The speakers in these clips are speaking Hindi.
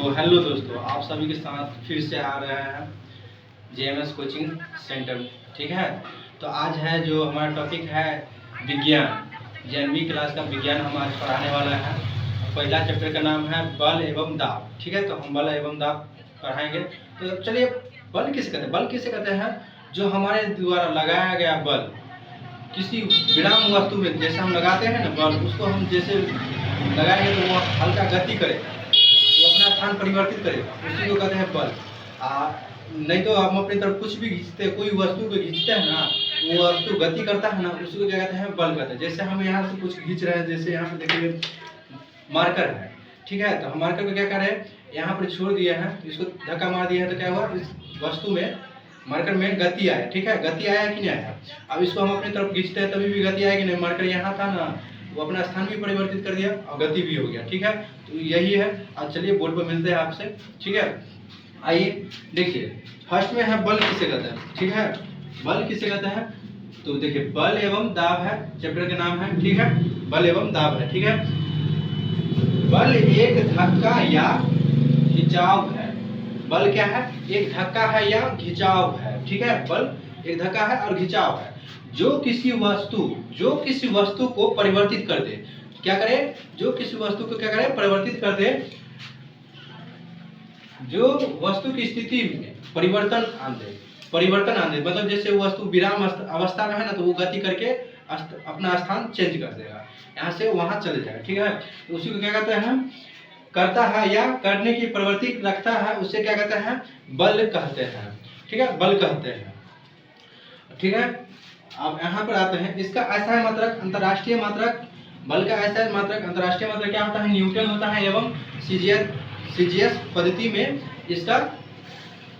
तो हेलो दोस्तों, आप सभी के साथ फिर से आ रहे हैं जेएमएस कोचिंग सेंटर। ठीक है, तो आज है जो हमारा टॉपिक है विज्ञान। जेएनवी क्लास का विज्ञान हम आज पढ़ाने वाला है। पहला चैप्टर का नाम है बल एवं दाब। ठीक है, तो हम बल एवं दाब पढ़ाएंगे। तो चलिए, बल किसे कहते हैं? बल किसे कहते हैं? जो हमारे द्वारा लगाया गया बल किसी विराम वस्तु में, जैसे हम लगाते हैं ना बल, उसको हम जैसे लगाएंगे तो वो हल्का गति करेगा, वो अपना स्थान परिवर्तित करेगा, उसी को कहते हैं बल। नहीं तो हम अपनी तरफ कुछ भी खींचते हैं, कोई वस्तु को खींचते हैं ना, वो वस्तु गति करता है ना, उसी को क्या कहते हैं? बल कहते हैं। जैसे हम यहाँ से कुछ खींच रहे हैं, जैसे यहाँ पे देखिए मार्कर है। ठीक है, तो हम मार्कर को क्या कर रहे हैं, यहाँ पर छोड़ दिए हैं, इसको धक्का मार दिया है, तो क्या हुआ, इस वस्तु में मार्कर में गति आया। ठीक है, गति आया कि नहीं आया? अब इसको हम अपनी तरफ खींचते हैं तभी भी गति आएगी नहीं। मार्कर यहाँ था ना, वो अपना स्थान भी परिवर्तित कर दिया और गति भी हो गया। ठीक है, तो यही है। आज चलिए बोर्ड पर मिलते हैं आपसे। ठीक है, आइए देखिए, फर्स्ट में है बल किसे कहते हैं। ठीक है, बल किसे कहते हैं? तो देखिए, बल एवं दाब है, चैप्टर का नाम है। ठीक है, बल एवं दाब है। ठीक है, बल एक धक्का या खिंचाव है। बल क्या है? एक धक्का है या खिंचाव है। ठीक है, बल एक धक्का है और खिंचाव है, जो किसी वस्तु को परिवर्तित कर दे। क्या करे? जो किसी वस्तु को क्या करे? परिवर्तित कर दे, जो वस्तु की स्थिति में परिवर्तन आन दे। मतलब जैसे वस्तु विराम अवस्था में है ना, तो वो गति करके अपना स्थान चेंज कर देगा, यहाँ से वहां चले जाएगा। ठीक है, तो उसी को क्या कहते हैं? करता है या करने की प्रवृत्ति रखता है, उसे क्या कहते हैं? बल कहते हैं। ठीक है, बल कहते हैं। ठीक है, अब यहाँ पर आते हैं, इसका ऐसा है मात्रक, अंतर्राष्ट्रीय मात्रक। बल का ऐसा है मात्रक, अंतर्राष्ट्रीय मात्रक क्या होता है? न्यूटन होता है, एवं सीजीएस पद्धति में इसका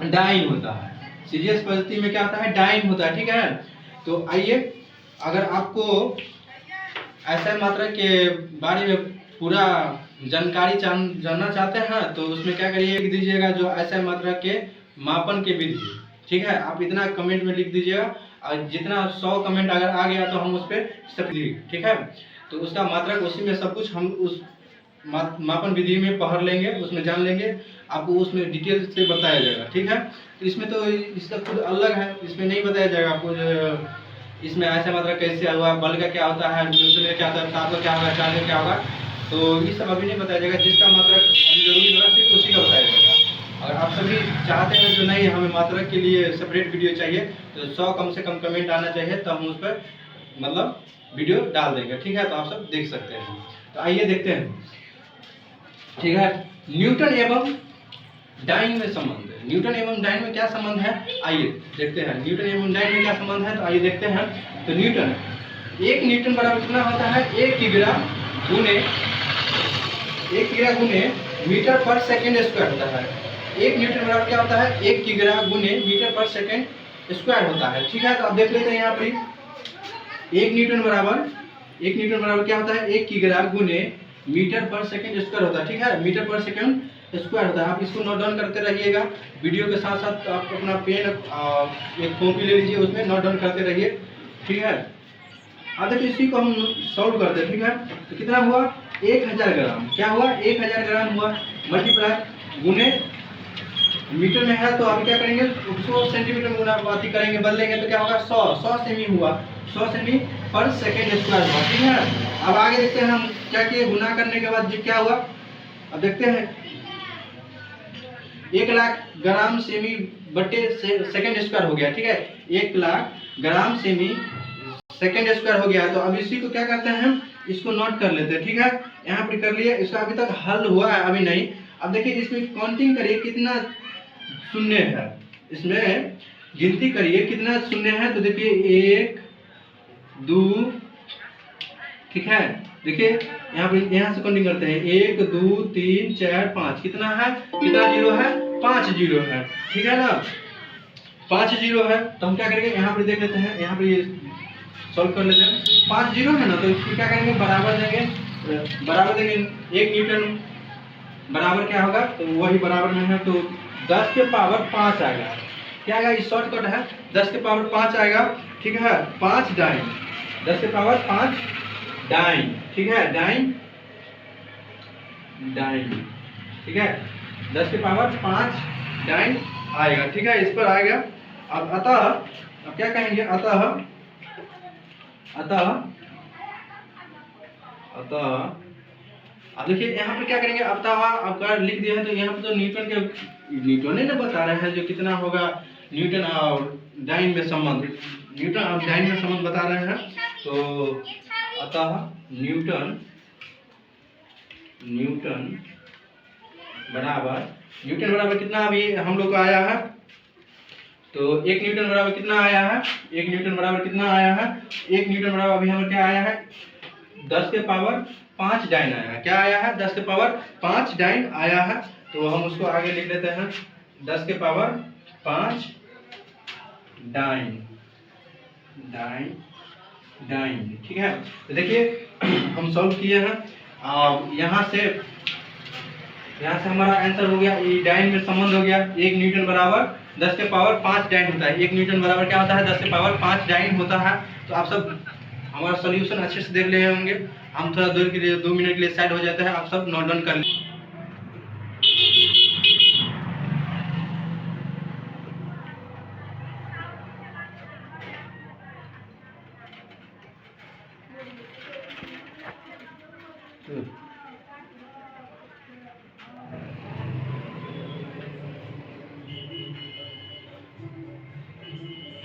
डाइन होता है। सीजीएस पद्धति में क्या होता है? डाइन होता है। ठीक है, तो आइए, अगर आपको ऐसा मात्रक के बारे में पूरा जानकारी जानना चाहते हैं तो उसमें क्या करिए, लिख दीजिएगा जो ऐसा मात्रक के मापन के विधि। ठीक है, आप इतना कमेंट में लिख दीजिएगा, और जितना 100 कमेंट अगर आ गया तो हम उस पर सब लिख। ठीक है, तो उसका मात्रक उसी में सब कुछ हम उस मापन विधि में पढ़ लेंगे, उसमें जान लेंगे, आपको उसमें डिटेल से बताया जाएगा। ठीक है, तो इसमें तो इसका खुद अलग है, इसमें नहीं बताया जाएगा आपको इसमें ऐसा मात्रक कैसे हुआ, बल का क्या होता है, न्यूटन का क्या होता है, ताप का क्या होगा, चार्ज का क्या होगा, तो ये सब अभी नहीं बताया जाएगा। जिसका मात्रक अभी जरूरी होगा सिर्फ उसी का बताया जाएगा। अगर आप सभी चाहते हैं जो नहीं हमें मात्रक के लिए सेपरेट वीडियो चाहिए, तो 100 कम से कम कमेंट आना चाहिए, तब हम उस पर मतलब वीडियो डाल देंगे। ठीक है, तो आप सब देख सकते हैं। तो आइए देखते हैं। ठीक है, न्यूटन एवं डाइन में संबंध है। न्यूटन एवं डाइन में क्या संबंध है, आइए देखते हैं। न्यूटन एवं डाइन में क्या संबंध है, तो आइए देखते हैं। तो न्यूटन, 1 न्यूटन बराबर कितना होता है? 1 किग्रा गुने मीटर पर सेकेंड स्क्वायर होता है। 1 न्यूटन बराबर क्या होता है? 1 किग्रा गुने मीटर पर सेकेंड स्क्वायर होता है। ठीक है, तो अब देख लेते हैं यहाँ पर 1 न्यूटन बराबर क्या होता है? 1 किग्रा गुने मीटर पर सेकेंड स्क्वायर होता है। ठीक है, मीटर पर सेकेंड स्क्वायर होता है। आप इसको नोट डाउन करते रहिएगा, वीडियो के साथ साथ आप अपना पेन एक कॉपी ले लीजिए, उसमें नोट डाउन करते रहिए। ठीक है, अब देखिए इसी को हम सॉल्व करते हैं। ठीक है, तो कितना हुआ? 1000 ग्राम। क्या हुआ? 1000 ग्राम हुआ, मल्टीप्लाई गुने मीटर में है, तो अभी क्या करेंगे, उसको सेंटीमीटर में गुना करेंगे, बदलेंगे तो क्या होगा? 100 सेमी हुआ, 100 सेमी पर सेकेंड स्क्वायर हुआ। ठीक है, अब आगे देखते हैं हम क्या किए, गुना करने के बाद क्या हुआ, अब देखते हैं। 1,00,000 ग्राम सेमी बटे सेकेंड स्क्वायर हो गया। ठीक है, 1,00,000 ग्राम सेमी सेकेंड स्क्वायर हो गया। तो अब इसी को क्या करते हैं, हम इसको नोट कर लेते हैं। ठीक है, यहाँ पर कर लिए, इसका अभी तक हल हुआ है अभी नहीं। अब देखिए इसमें काउंटिंग करिए कितना शून्य है, इसमें गिनती करिए कितना शून्य है। तो देखिए 1 2, ठीक है, देखिए यहाँ से काउंटिंग करते हैं, 1 2 3 4 5, कितना है? कितना जीरो है? 5 जीरो है। ठीक है ना, 5 जीरो है। तो हम क्या करेंगे, यहाँ पर देख लेते हैं, यहाँ पे ये सॉल्व कर लेते हैं। 5 जीरो है ना, तो इसको क्या करेंगे, बराबर देंगे। 1 न्यूटन बराबर क्या होगा, तो वही बराबर में है, तो 10 के पावर 5 आएगा। क्या आएगा? ये शॉर्टकट है, 10 के पावर 5 आएगा। ठीक है, 5 डाइन, 10 के पावर 5 डाइन। ठीक है, डाइन। ठीक है, 10 के पावर 5 डाइन आएगा, ठीक है। इस पर आएगा। अब अतः अब क्या कहेंगे, अतः अतः अतः अब देखिए यहाँ पे क्या करेंगे, अतः आपका लिख दिया है तो यहाँ पे तो न्यूटन ने बता रहे हैं जो कितना होगा न्यूटन और डाइन में संबंध, न्यूटन और डाइन में संबंध बता रहे हैं। तो अतः न्यूटन बराबर कितना अभी हम लोग को आया है, तो 1 न्यूटन बराबर कितना आया है, 1 न्यूटन बराबर कितना आया है, 1 न्यूटन बराबर अभी हमें क्या आया है 10 के पावर 5 डाइन आया है। क्या आया है 10 के पावर 5 डाइन आया है। तो हम उसको आगे लिख लेते हैं 10 के पावर 5 डाइन, ठीक है। तो देखिए हम सॉल्व किए हैं। यहाँ से हमारा आंसर हो गया, ये डाइन में संबंध हो गया। 1 न्यूटन बराबर 10 के पावर 5 डाइन होता है। 1 न्यूटन बराबर क्या होता है 10 के पावर 5 डाइन होता है। तो आप सब हमारा सॉल्यूशन अच्छे से देख रहे होंगे। हम थोड़ा देर के लिए 2 मिनट के लिए साइड हो जाते हैं, आप सब नोट डाउन कर लीजिए।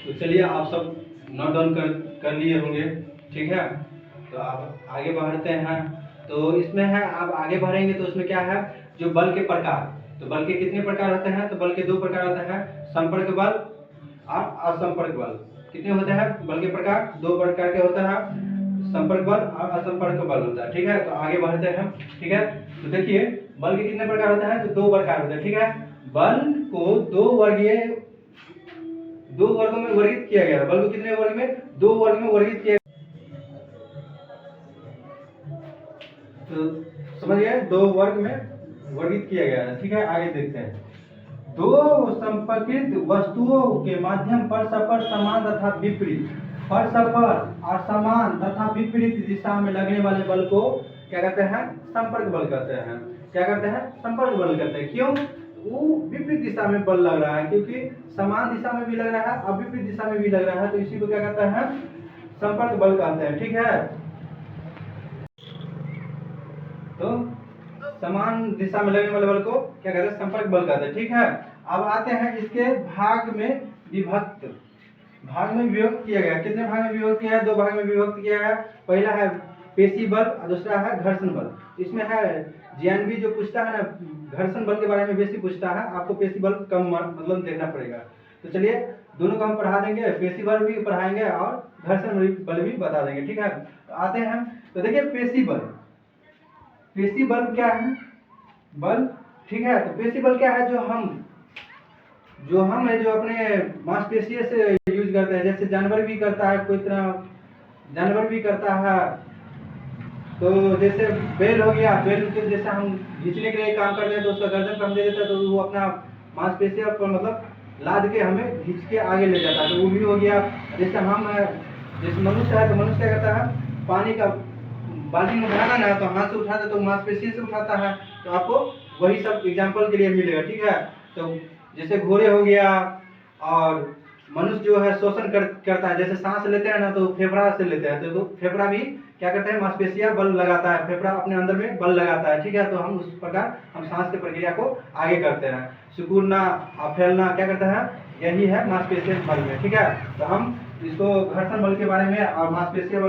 तो चलिए आप सब नोट डाउन कर लिए होंगे, ठीक है। तो आप आगे बढ़ते हैं। तो इसमें है आप आगे बढ़ेंगे तो उसमें क्या है जो बल के प्रकार, तो बल के कितने प्रकार होते हैं, तो बल के 2 प्रकार होते हैं, संपर्क बल और असंपर्क बल। कितने होते हैं बल के प्रकार, 2 प्रकार के होते हैं, संपर्क बल और असंपर्क बल होता है, ठीक है। तो आगे बढ़ते हैं, ठीक है। तो देखिए बल के कितने प्रकार होते हैं, तो 2 प्रकार होते हैं, ठीक है। बल को 2 वर्गों में वर्गित किया गया है। बल को कितने वर्ग में, 2 वर्ग में वर्गित किया, तो समझ गए 2 वर्ग में वर्गित किया गया है, ठीक है। आगे देखते हैं। 2 संपर्कित वस्तुओं के माध्यम परस्पर समान तथा विपरीत, परस्पर और समान तथा विपरीत दिशा में लगने वाले बल को क्या कहते हैं, संपर्क बल कहते हैं। क्या कहते हैं, संपर्क बल कहते हैं। क्यों, वो विपरीत दिशा में बल लग रहा है, क्योंकि समान दिशा में भी लग रहा है और विपरीत दिशा में भी लग रहा है, तो इसी को क्या कहते हैं, संपर्क बल कहते हैं, ठीक है। तो समान दिशा में लगने वाले बल को क्या कहते हैं, संपर्क बल कहते हैं, ठीक है। अब आते हैं इसके भाग में विभक्त किया गया। कितने भाग में विभक्त किया है, 2 भाग में विभक्त किया है। पहला है पेशी बल और दूसरा है घर्षण बल। इसमें है जीएनबी जो पूछता है ना घर्षण बल के बारे में बेसी पूछता है, आपको पेशी बल कम मतलब देखना पड़ेगा। तो चलिए दोनों को हम पढ़ा देंगे, पेशी बल भी पढ़ाएंगे और घर्षण बल भी बता देंगे, ठीक है। तो आते हैं, तो देखिए पेशी बल क्या है, बल, ठीक है। तो पेशी बल क्या है, जो हम है जो अपने मांसपेशियों से यूज करते हैं, जैसे जानवर भी करता है, कोई तरह जानवर भी करता है। तो जैसे बेल हो गया, बेल के जैसे हम खींचने के लिए काम करते हैं तो उसका गर्दन पर हम दे देते हैं, तो वो अपना मांसपेशियों पर मतलब लाद के हमें खींच के आगे ले जाता है, तो वो भी हो गया। जैसे हम जैसे मनुष्य है, तो मनुष्य क्या करता है, पानी का बाल्टी में भराना ना, तो हाथ से उठाता है, तो मांसपेशी से उठाता है। तो आपको वही सब एग्जाम्पल के लिए मिलेगा, ठीक है। तो जैसे घोड़े हो गया, और मनुष्य जो है शोषण करता है, जैसे सांस लेते हैं ना तो फेफड़ा से लेते हैं, तो फेफड़ा भी क्या करते हैं, मांसपेशियां बल लगाता है, फेफड़ा अपने अंदर में बल लगाता है, ठीक है। तो हम उस प्रकार हम सांस की प्रक्रिया को आगे करते हैं। सिकुड़ना और फैलना क्या करता है, यही है मांसपेशियां बल में, ठीक है। तो हम इसको घर्षण बल के बारे में और मांसपेशियां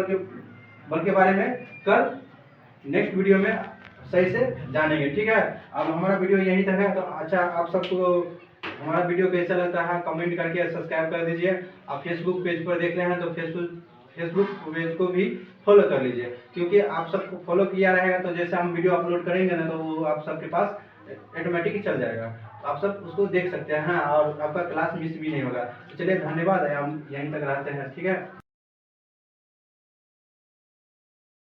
बल के बारे में कल नेक्स्ट वीडियो में सही से जानेंगे, ठीक है। अब हमारा वीडियो यहीं तक है। तो अच्छा, आप सबको हमारा वीडियो कैसा लगता है कमेंट करके सब्सक्राइब कर दीजिए। आप फेसबुक पेज पर देख रहे हैं तो फेसबुक पेज को भी फॉलो कर लीजिए, क्योंकि आप सबको फॉलो किया रहेगा तो जैसे हम वीडियो अपलोड करेंगे ना तो वो आप सबके पास ऑटोमेटिक ही चल जाएगा, तो आप सब उसको देख सकते हैं और आपका क्लास मिस भी नहीं होगा। तो चलिए धन्यवाद, हम यहीं तक रहते हैं, ठीक है।